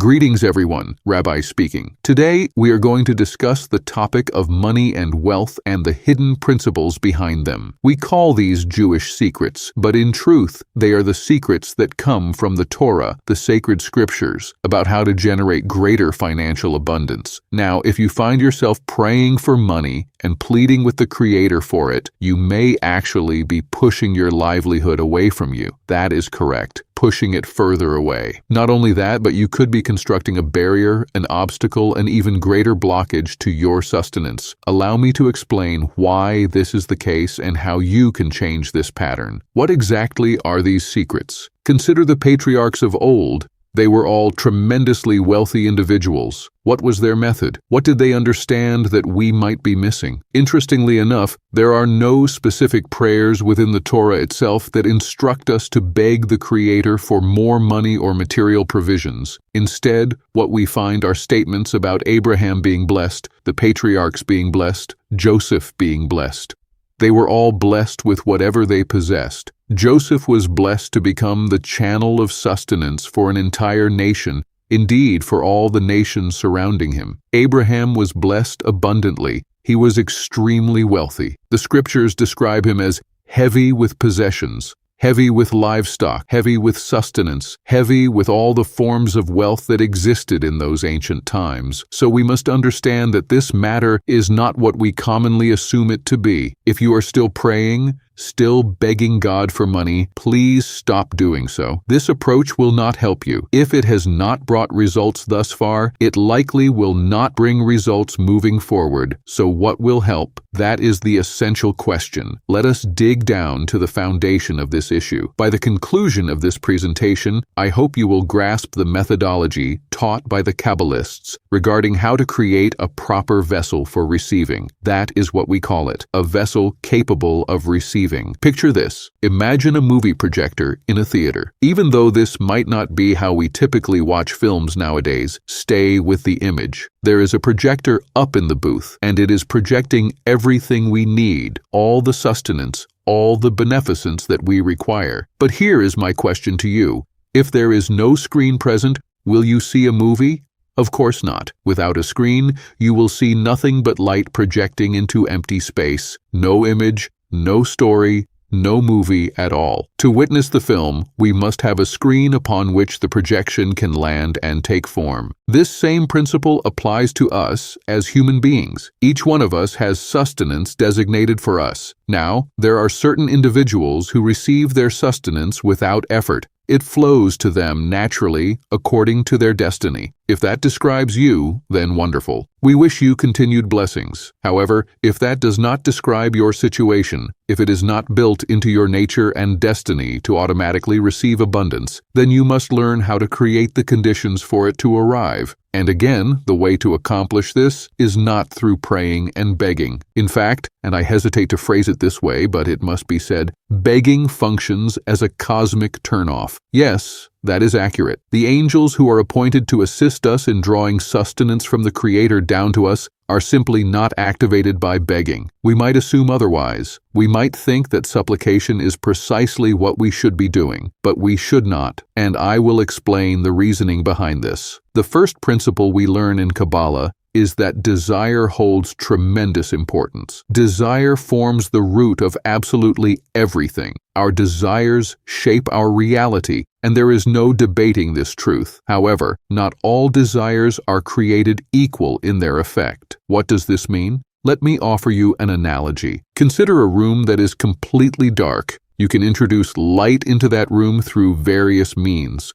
Greetings everyone, Rabbi speaking. Today we are going to discuss the topic of money and wealth and the hidden principles behind them. We call these Jewish secrets, but in truth they are the secrets that come from the Torah, the sacred scriptures, about how to generate greater financial abundance. Now, if you find yourself praying for money and pleading with the Creator for it, you may actually be pushing your livelihood away from you. That is correct. Pushing it further away. Not only that, but you could be constructing a barrier, an obstacle, an even greater blockage to your sustenance. Allow me to explain why this is the case and how you can change this pattern. What exactly are these secrets? Consider the patriarchs of old. They were all tremendously wealthy individuals. What was their method? What did they understand that we might be missing? Interestingly enough, there are no specific prayers within the Torah itself that instruct us to beg the Creator for more money or material provisions. Instead, what we find are statements about Abraham being blessed, the patriarchs being blessed, Joseph being blessed. They were all blessed with whatever they possessed. Joseph was blessed to become the channel of sustenance for an entire nation, indeed for all the nations surrounding him. Abraham was blessed abundantly. He was extremely wealthy. The scriptures describe him as heavy with possessions, heavy with livestock, heavy with sustenance, heavy with all the forms of wealth that existed in those ancient times. So we must understand that this matter is not what we commonly assume it to be. If you are still praying, still begging God for money, please stop doing so. This approach will not help you. If it has not brought results thus far, it likely will not bring results moving forward. So what will help? That is the essential question. Let us dig down to the foundation of this issue. By the conclusion of this presentation, I hope you will grasp the methodology taught by the Kabbalists regarding how to create a proper vessel for receiving. That is what we call it, a vessel capable of receiving. Picture this. Imagine a movie projector in a theater. Even though this might not be how we typically watch films nowadays, stay with the image. There is a projector up in the booth, and it is projecting everything we need, all the sustenance, all the beneficence that we require. But here is my question to you. If there is no screen present, will you see a movie? Of course not. Without a screen, you will see nothing but light projecting into empty space. No image, no story, no movie at all. To witness the film, we must have a screen upon which the projection can land and take form. This same principle applies to us as human beings. Each one of us has sustenance designated for us. Now, there are certain individuals who receive their sustenance without effort. It flows to them naturally according to their destiny. If that describes you, then wonderful. We wish you continued blessings. However, if that does not describe your situation, if it is not built into your nature and destiny to automatically receive abundance, then you must learn how to create the conditions for it to arrive. And again, the way to accomplish this is not through praying and begging. In fact, and I hesitate to phrase it this way, but it must be said, begging functions as a cosmic turnoff. Yes, that is accurate. The angels who are appointed to assist us in drawing sustenance from the Creator down to us are simply not activated by begging. We might assume otherwise. We might think that supplication is precisely what we should be doing, but we should not, and I will explain the reasoning behind this. The first principle we learn in Kabbalah is that desire holds tremendous importance. Desire forms the root of absolutely everything. Our desires shape our reality, and there is no debating this truth. However, not all desires are created equal in their effect. What does this mean? Let me offer you an analogy. Consider a room that is completely dark. You can introduce light into that room through various means.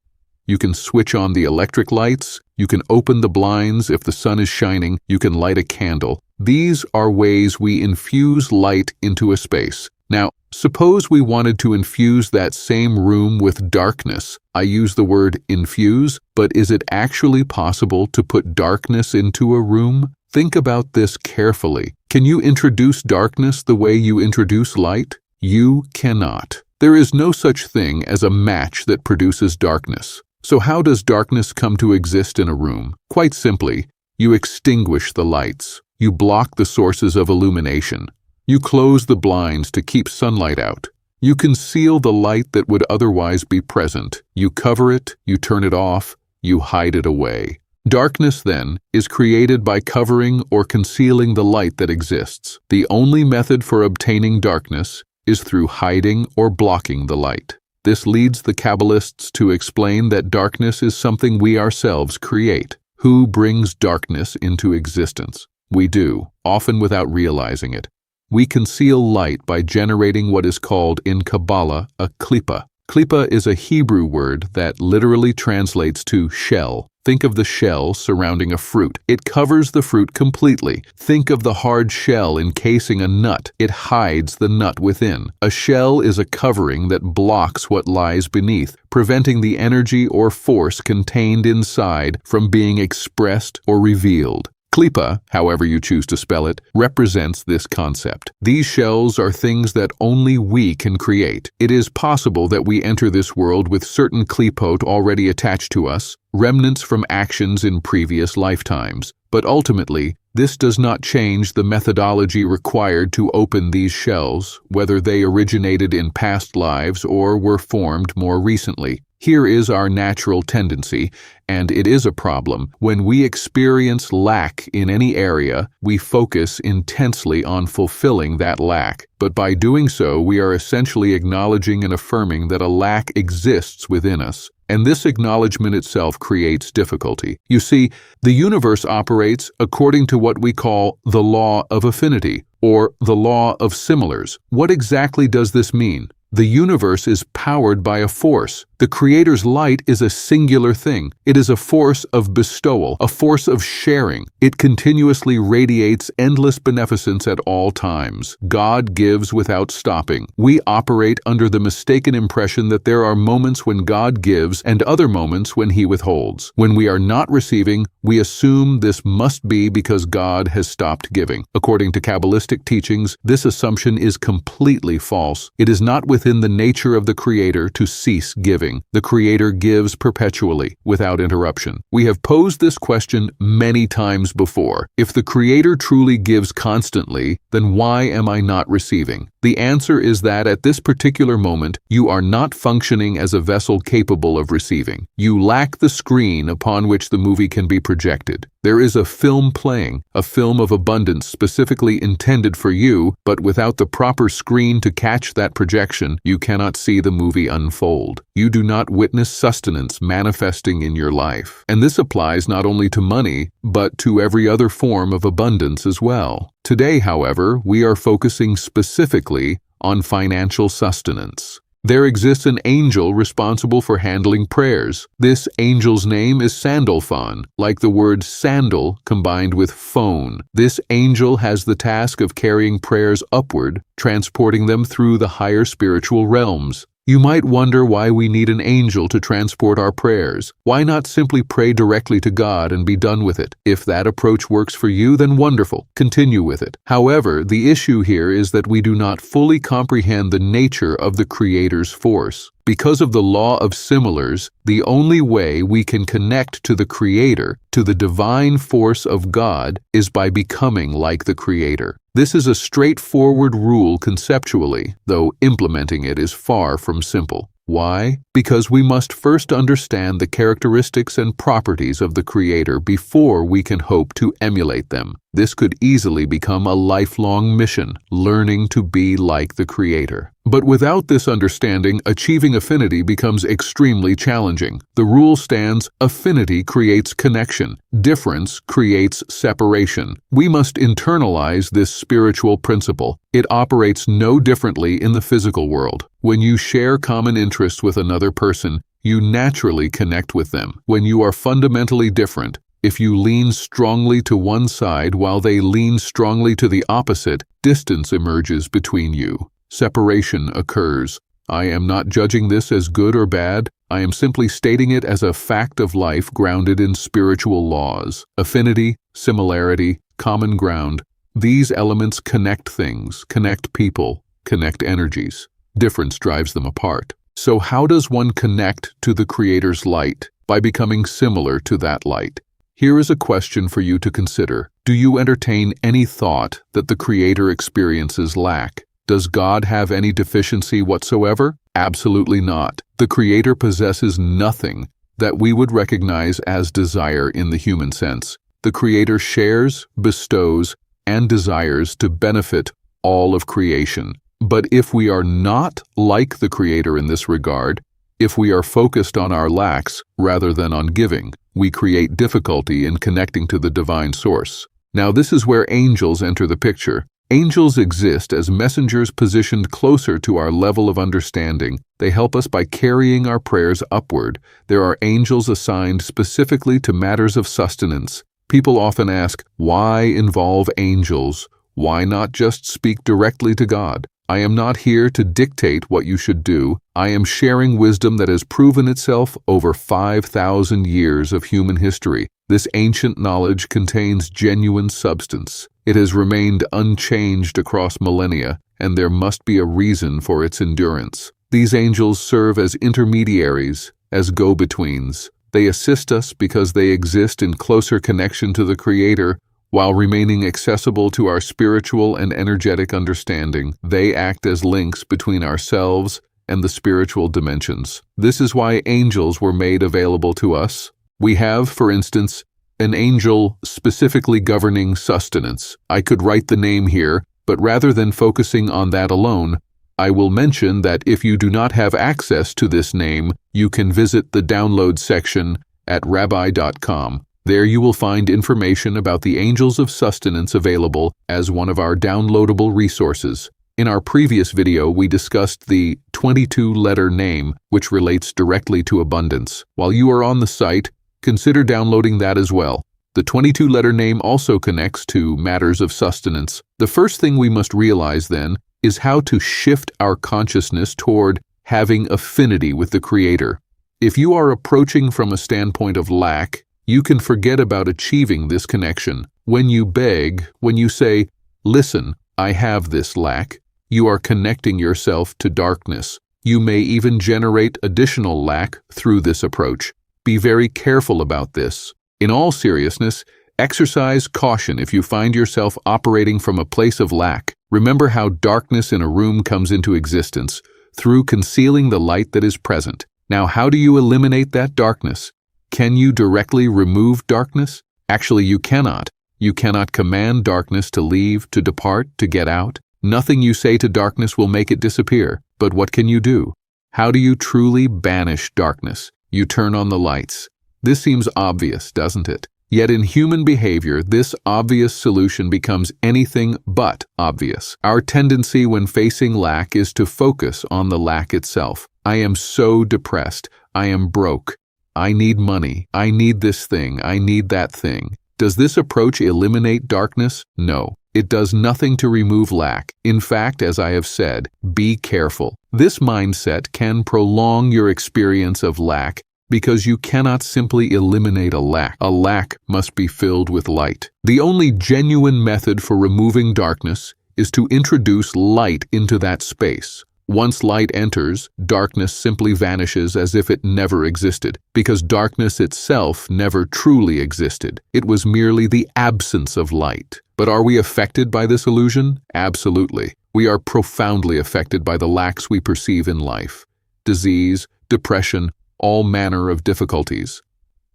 You can switch on the electric lights, you can open the blinds if the sun is shining, you can light a candle. These are ways we infuse light into a space. Now, suppose we wanted to infuse that same room with darkness. I use the word infuse, but is it actually possible to put darkness into a room? Think about this carefully. Can you introduce darkness the way you introduce light? You cannot. There is no such thing as a match that produces darkness. So how does darkness come to exist in a room? Quite simply, you extinguish the lights. You block the sources of illumination. You close the blinds to keep sunlight out. You conceal the light that would otherwise be present. You cover it, you turn it off, you hide it away. Darkness, then, is created by covering or concealing the light that exists. The only method for obtaining darkness is through hiding or blocking the light. This leads the Kabbalists to explain that darkness is something we ourselves create. Who brings darkness into existence? We do, often without realizing it. We conceal light by generating what is called in Kabbalah a Klipah. Klipah is a Hebrew word that literally translates to shell. Think of the shell surrounding a fruit. It covers the fruit completely. Think of the hard shell encasing a nut. It hides the nut within. A shell is a covering that blocks what lies beneath, preventing the energy or force contained inside from being expressed or revealed. Klipah, however you choose to spell it, represents this concept. These shells are things that only we can create. It is possible that we enter this world with certain klipot already attached to us, remnants from actions in previous lifetimes. But ultimately, this does not change the methodology required to open these shells, whether they originated in past lives or were formed more recently. Here is our natural tendency, and it is a problem. When we experience lack in any area, we focus intensely on fulfilling that lack. But by doing so, we are essentially acknowledging and affirming that a lack exists within us. And this acknowledgement itself creates difficulty. You see, the universe operates according to what we call the Law of Affinity, or the Law of Similars. What exactly does this mean? The universe is powered by a force. The Creator's light is a singular thing. It is a force of bestowal, a force of sharing. It continuously radiates endless beneficence at all times. God gives without stopping. We operate under the mistaken impression that there are moments when God gives and other moments when He withholds. When we are not receiving, we assume this must be because God has stopped giving. According to Kabbalistic teachings, this assumption is completely false. It is not within the nature of the Creator to cease giving. The Creator gives perpetually, without interruption. We have posed this question many times before. If the Creator truly gives constantly, then why am I not receiving? The answer is that at this particular moment, you are not functioning as a vessel capable of receiving. You lack the screen upon which the movie can be projected. There is a film playing, a film of abundance specifically intended for you, but without the proper screen to catch that projection, you cannot see the movie unfold. You do not witness sustenance manifesting in your life. And this applies not only to money, but to every other form of abundance as well. Today, however, we are focusing specifically on financial sustenance. There exists an angel responsible for handling prayers. This angel's name is Sandalphon, like the word sandal combined with phone. This angel has the task of carrying prayers upward, transporting them through the higher spiritual realms. You might wonder why we need an angel to transport our prayers. Why not simply pray directly to God and be done with it? If that approach works for you, then wonderful. Continue with it. However, the issue here is that we do not fully comprehend the nature of the Creator's force. Because of the law of similars, the only way we can connect to the Creator, to the divine force of God, is by becoming like the Creator. This is a straightforward rule conceptually, though implementing it is far from simple. Why? Because we must first understand the characteristics and properties of the Creator before we can hope to emulate them. This could easily become a lifelong mission, learning to be like the Creator. But without this understanding, achieving affinity becomes extremely challenging. The rule stands: affinity creates connection. Difference creates separation. We must internalize this spiritual principle. It operates no differently in the physical world. When you share common interests with another person, you naturally connect with them. When you are fundamentally different, if you lean strongly to one side while they lean strongly to the opposite, distance emerges between you. Separation occurs. I am not judging this as good or bad. I am simply stating it as a fact of life grounded in spiritual laws. Affinity, similarity, common ground. These elements connect things, connect people, connect energies. Difference drives them apart. So how does one connect to the Creator's light? By becoming similar to that light. Here is a question for you to consider. Do you entertain any thought that the Creator experiences lack? Does God have any deficiency whatsoever? Absolutely not. The Creator possesses nothing, that we would recognize as desire in the human sense. The Creator shares, bestows, and desires to benefit all of creation. But if we are not like the Creator in this regard, if we are focused on our lacks rather than on giving, we create difficulty in connecting to the divine source. Now, this is where angels enter the picture. Angels exist as messengers positioned closer to our level of understanding. They help us by carrying our prayers upward. There are angels assigned specifically to matters of sustenance. People often ask, why involve angels? Why not just speak directly to God? I am not here to dictate what you should do. I am sharing wisdom that has proven itself over 5,000 years of human history. This ancient knowledge contains genuine substance. It has remained unchanged across millennia, and there must be a reason for its endurance. These angels serve as intermediaries, as go-betweens. They assist us because they exist in closer connection to the Creator, while remaining accessible to our spiritual and energetic understanding. They act as links between ourselves and the spiritual dimensions. This is why angels were made available to us. We have, for instance, an angel specifically governing sustenance. I could write the name here, but rather than focusing on that alone, I will mention that if you do not have access to this name, you can visit the download section at rabbi.com. There you will find information about the angels of sustenance available as one of our downloadable resources. In our previous video, we discussed the 22-letter name, which relates directly to abundance. While you are on the site, consider downloading that as well. The 22-letter name also connects to matters of sustenance. The first thing we must realize, then, is how to shift our consciousness toward having affinity with the Creator. If you are approaching from a standpoint of lack, you can forget about achieving this connection. When you beg, when you say, "Listen, I have this lack," you are connecting yourself to darkness. You may even generate additional lack through this approach. Be very careful about this. In all seriousness, exercise caution if you find yourself operating from a place of lack. Remember how darkness in a room comes into existence, through concealing the light that is present. Now, how do you eliminate that darkness? Can you directly remove darkness? Actually, you cannot. You cannot command darkness to leave, to depart, to get out. Nothing you say to darkness will make it disappear. But what can you do? How do you truly banish darkness? You turn on the lights. This seems obvious, doesn't it? Yet in human behavior, this obvious solution becomes anything but obvious. Our tendency when facing lack is to focus on the lack itself. I am so depressed. I am broke. I need money. I need this thing. I need that thing. Does this approach eliminate darkness? No. It does nothing to remove lack. In fact, as I have said, be careful. This mindset can prolong your experience of lack because you cannot simply eliminate a lack. A lack must be filled with light. The only genuine method for removing darkness is to introduce light into that space. Once light enters, darkness simply vanishes as if it never existed, because darkness itself never truly existed. It was merely the absence of light. But are we affected by this illusion? Absolutely. We are profoundly affected by the lacks we perceive in life. Disease, depression, all manner of difficulties.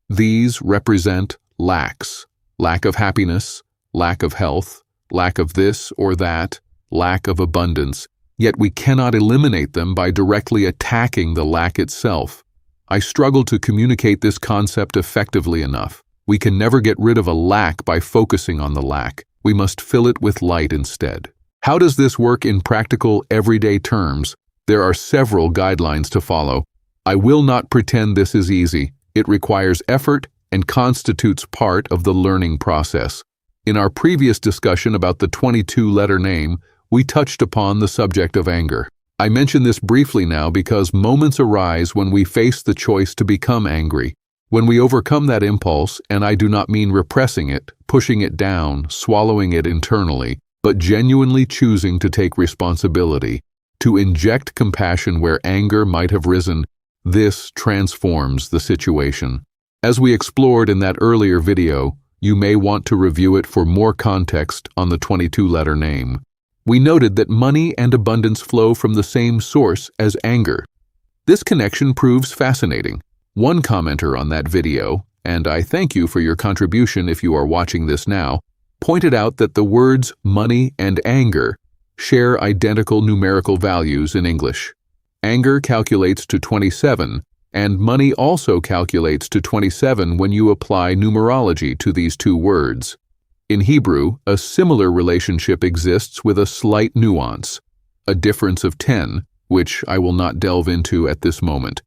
These represent lacks. Lack of happiness, lack of health, lack of this or that, lack of abundance. Yet we cannot eliminate them by directly attacking the lack itself. I struggle to communicate this concept effectively enough. We can never get rid of a lack by focusing on the lack. We must fill it with light instead. How does this work in practical, everyday terms? There are several guidelines to follow. I will not pretend this is easy. It requires effort and constitutes part of the learning process. In our previous discussion about the 22-letter name, we touched upon the subject of anger. I mention this briefly now because moments arise when we face the choice to become angry. When we overcome that impulse, and I do not mean repressing it, pushing it down, swallowing it internally, but genuinely choosing to take responsibility, to inject compassion where anger might have risen, this transforms the situation. As we explored in that earlier video, you may want to review it for more context on the 22-letter name. We noted that money and abundance flow from the same source as anger. This connection proves fascinating. One commenter on that video, and I thank you for your contribution if you are watching this now, pointed out that the words money and anger share identical numerical values in English. Anger calculates to 27, and money also calculates to 27 when you apply numerology to these two words. In Hebrew, a similar relationship exists with a slight nuance, a difference of 10, which I will not delve into at this moment.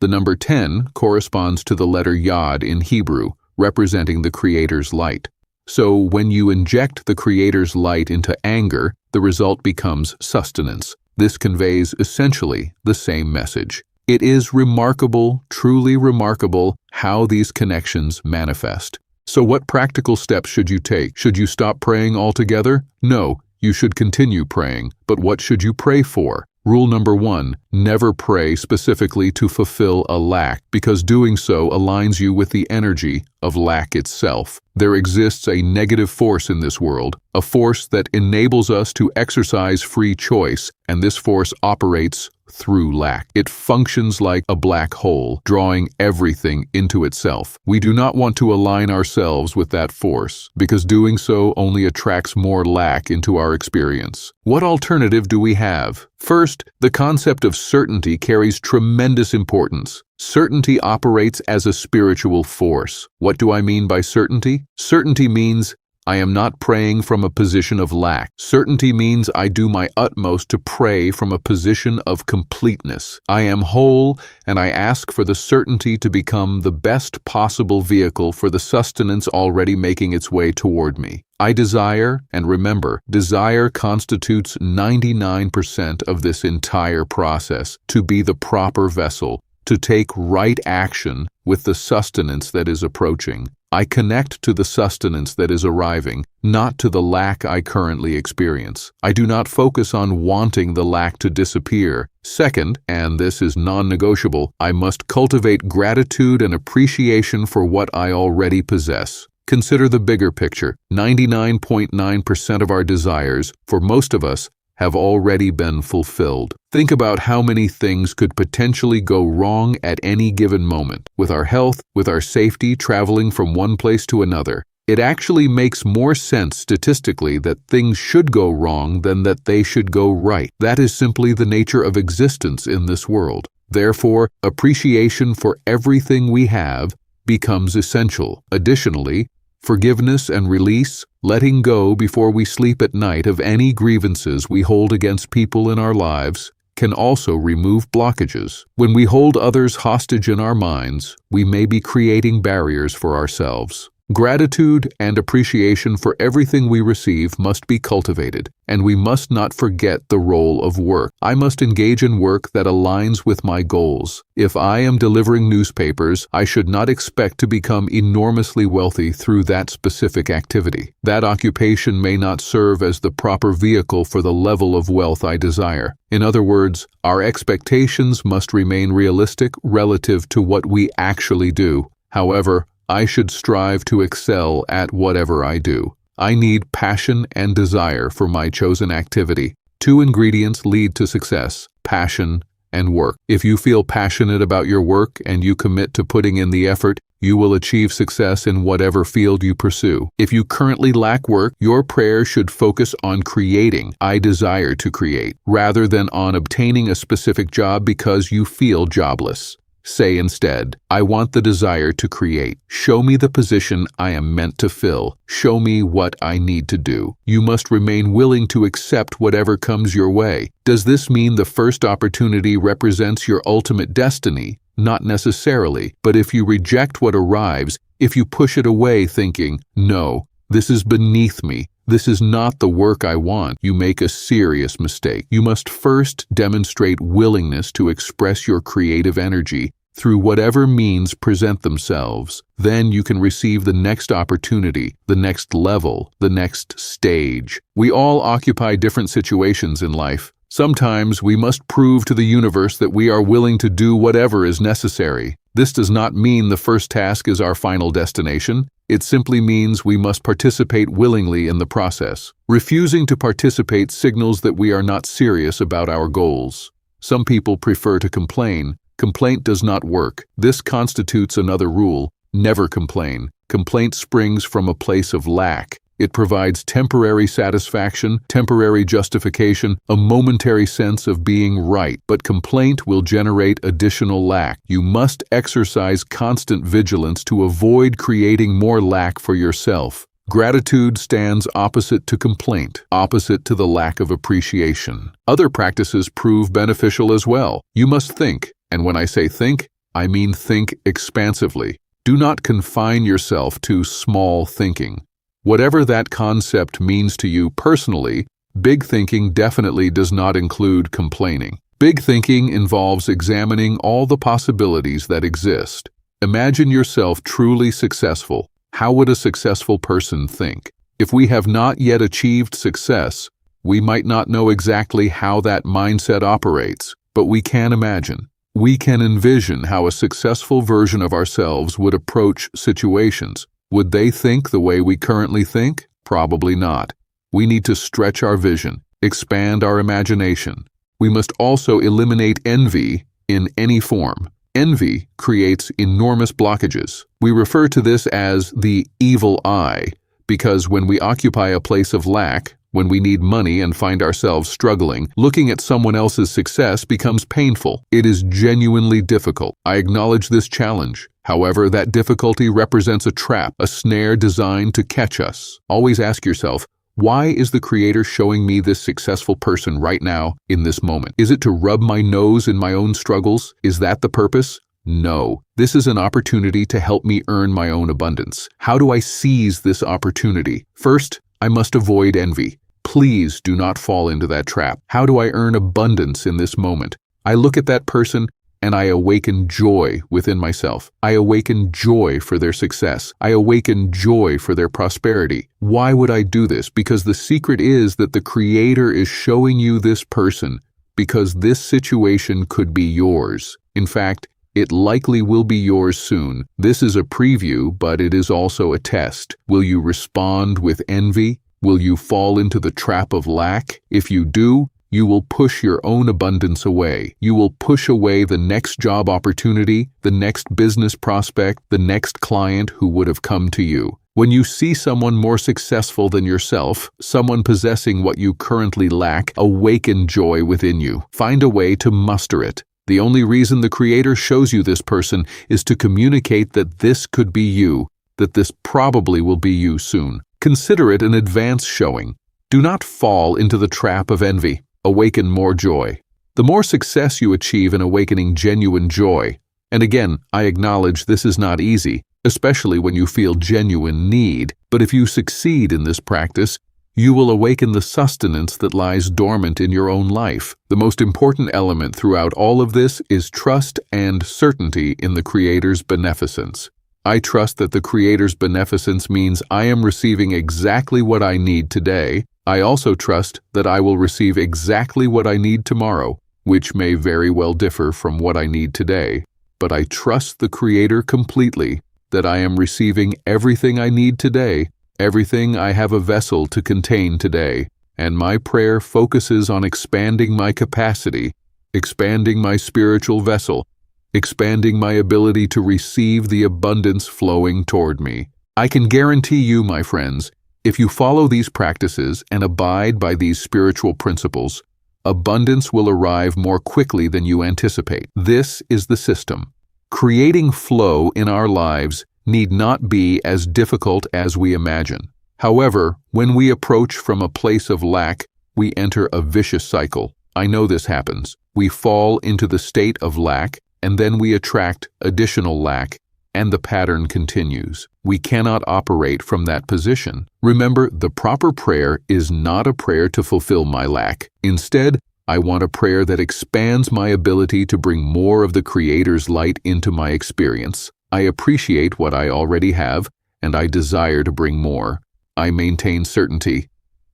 The number 10 corresponds to the letter Yod in Hebrew, representing the Creator's light. So when you inject the Creator's light into anger, the result becomes sustenance. This conveys essentially the same message. It is remarkable, truly remarkable, how these connections manifest. So what practical steps should you take? Should you stop praying altogether? No, you should continue praying. But what should you pray for? Rule number 1, never pray specifically to fulfill a lack, because doing so aligns you with the energy of lack itself. There exists a negative force in this world, a force that enables us to exercise free choice, and this force operates through lack. It functions like a black hole, drawing everything into itself. We do not want to align ourselves with that force, because doing so only attracts more lack into our experience. What alternative do we have? First, the concept of certainty carries tremendous importance. Certainty operates as a spiritual force. What do I mean by certainty? Certainty means I am not praying from a position of lack. Certainty means I do my utmost to pray from a position of completeness. I am whole, and I ask for the certainty to become the best possible vehicle for the sustenance already making its way toward me. I desire, and remember, desire constitutes 99% of this entire process, to be the proper vessel, to take right action with the sustenance that is approaching. I connect to the sustenance that is arriving, not to the lack I currently experience. I do not focus on wanting the lack to disappear. Second, and this is non-negotiable, I must cultivate gratitude and appreciation for what I already possess. Consider the bigger picture. 99.9% of our desires, for most of us, have already been fulfilled. Think about how many things could potentially go wrong at any given moment. With our health, with our safety, traveling from one place to another. It actually makes more sense statistically that things should go wrong than that they should go right. That is simply the nature of existence in this world. Therefore, appreciation for everything we have becomes essential. Additionally, forgiveness and release, letting go before we sleep at night of any grievances we hold against people in our lives, can also remove blockages. When we hold others hostage in our minds, we may be creating barriers for ourselves. Gratitude and appreciation for everything we receive must be cultivated, and we must not forget the role of work. I must engage in work that aligns with my goals. If I am delivering newspapers, I should not expect to become enormously wealthy through that specific activity. That occupation may not serve as the proper vehicle for the level of wealth I desire. In other words, our expectations must remain realistic relative to what we actually do. However, I should strive to excel at whatever I do. I need passion and desire for my chosen activity. Two ingredients lead to success: passion and work. If you feel passionate about your work and you commit to putting in the effort, you will achieve success in whatever field you pursue. If you currently lack work, your prayer should focus on creating. I desire to create, rather than on obtaining a specific job because you feel jobless. Say instead, I want the desire to create. Show me the position I am meant to fill. Show me what I need to do. You must remain willing to accept whatever comes your way. Does this mean the first opportunity represents your ultimate destiny? Not necessarily, but if you reject what arrives, if you push it away thinking, no, this is beneath me, this is not the work I want, you make a serious mistake. You must first demonstrate willingness to express your creative energy through whatever means present themselves. Then you can receive the next opportunity, the next level, the next stage. We all occupy different situations in life. Sometimes we must prove to the universe that we are willing to do whatever is necessary. This does not mean the first task is our final destination. It simply means we must participate willingly in the process. Refusing to participate signals that we are not serious about our goals. Some people prefer to complain, Complaint does not work. This constitutes another rule: never complain. Complaint springs from a place of lack. It provides temporary satisfaction, temporary justification, a momentary sense of being right, but complaint will generate additional lack. You must exercise constant vigilance to avoid creating more lack for yourself. Gratitude stands opposite to complaint, opposite to the lack of appreciation. Other practices prove beneficial as well. You must think, and when I say think, I mean think expansively. Do not confine yourself to small thinking. Whatever that concept means to you personally, big thinking definitely does not include complaining. Big thinking involves examining all the possibilities that exist. Imagine yourself truly successful. How would a successful person think? If we have not yet achieved success, we might not know exactly how that mindset operates, but we can imagine. We can envision how a successful version of ourselves would approach situations. Would they think the way we currently think? Probably not. We need to stretch our vision, expand our imagination. We must also eliminate envy in any form. Envy creates enormous blockages. We refer to this as the evil eye, because when we occupy a place of lack, when we need money and find ourselves struggling, looking at someone else's success becomes painful. It is genuinely difficult. I acknowledge this challenge. However, that difficulty represents a trap, a snare designed to catch us. Always ask yourself, why is the Creator showing me this successful person right now, in this moment? Is it to rub my nose in my own struggles? Is that the purpose? No. This is an opportunity to help me earn my own abundance. How do I seize this opportunity? First, I must avoid envy. Please do not fall into that trap. How do I earn abundance in this moment? I look at that person and I awaken joy within myself. I awaken joy for their success. I awaken joy for their prosperity. Why would I do this? Because the secret is that the Creator is showing you this person, because this situation could be yours. In fact, it likely will be yours soon. This is a preview, but it is also a test. Will you respond with envy? Will you fall into the trap of lack? If you do, you will push your own abundance away. You will push away the next job opportunity, the next business prospect, the next client who would have come to you. When you see someone more successful than yourself, someone possessing what you currently lack, awaken joy within you. Find a way to muster it. The only reason the Creator shows you this person is to communicate that this could be you, that this probably will be you soon. Consider it an advance showing. Do not fall into the trap of envy. Awaken more joy. The more success you achieve in awakening genuine joy, and again, I acknowledge this is not easy, especially when you feel genuine need, but if you succeed in this practice, you will awaken the sustenance that lies dormant in your own life. The most important element throughout all of this is trust and certainty in the Creator's beneficence. I trust that the Creator's beneficence means I am receiving exactly what I need today. I also trust that I will receive exactly what I need tomorrow, which may very well differ from what I need today. But I trust the Creator completely, that I am receiving everything I need today, everything I have a vessel to contain today, and my prayer focuses on expanding my capacity, expanding my spiritual vessel, expanding my ability to receive the abundance flowing toward me. I can guarantee you, my friends, if you follow these practices and abide by these spiritual principles, abundance will arrive more quickly than you anticipate. This is the system. Creating flow in our lives need not be as difficult as we imagine. However, when we approach from a place of lack, we enter a vicious cycle. I know this happens. We fall into the state of lack, and then we attract additional lack, and the pattern continues. We cannot operate from that position. Remember, the proper prayer is not a prayer to fulfill my lack. Instead, I want a prayer that expands my ability to bring more of the Creator's light into my experience. I appreciate what I already have, and I desire to bring more. I maintain certainty.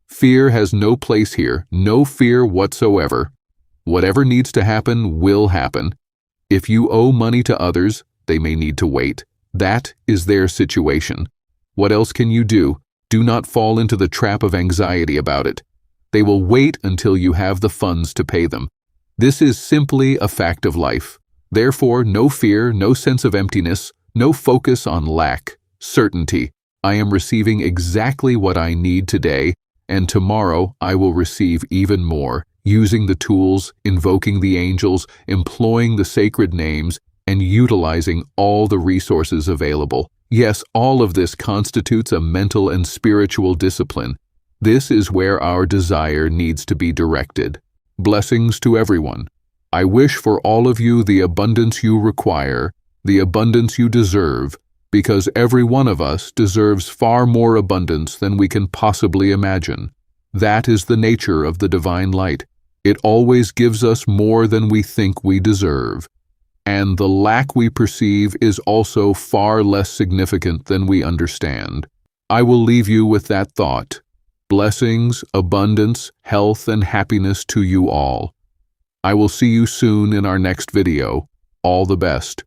Fear has no place here, no fear whatsoever. Whatever needs to happen will happen. If you owe money to others, they may need to wait. That is their situation. What else can you do? Do not fall into the trap of anxiety about it. They will wait until you have the funds to pay them. This is simply a fact of life. Therefore, no fear, no sense of emptiness, no focus on lack. Certainty. I am receiving exactly what I need today, and tomorrow I will receive even more, using the tools, invoking the angels, employing the sacred names, and utilizing all the resources available. Yes, all of this constitutes a mental and spiritual discipline. This is where our desire needs to be directed. Blessings to everyone. I wish for all of you the abundance you require, the abundance you deserve, because every one of us deserves far more abundance than we can possibly imagine. That is the nature of the divine light. It always gives us more than we think we deserve. And the lack we perceive is also far less significant than we understand. I will leave you with that thought. Blessings, abundance, health, and happiness to you all. I will see you soon in our next video. All the best.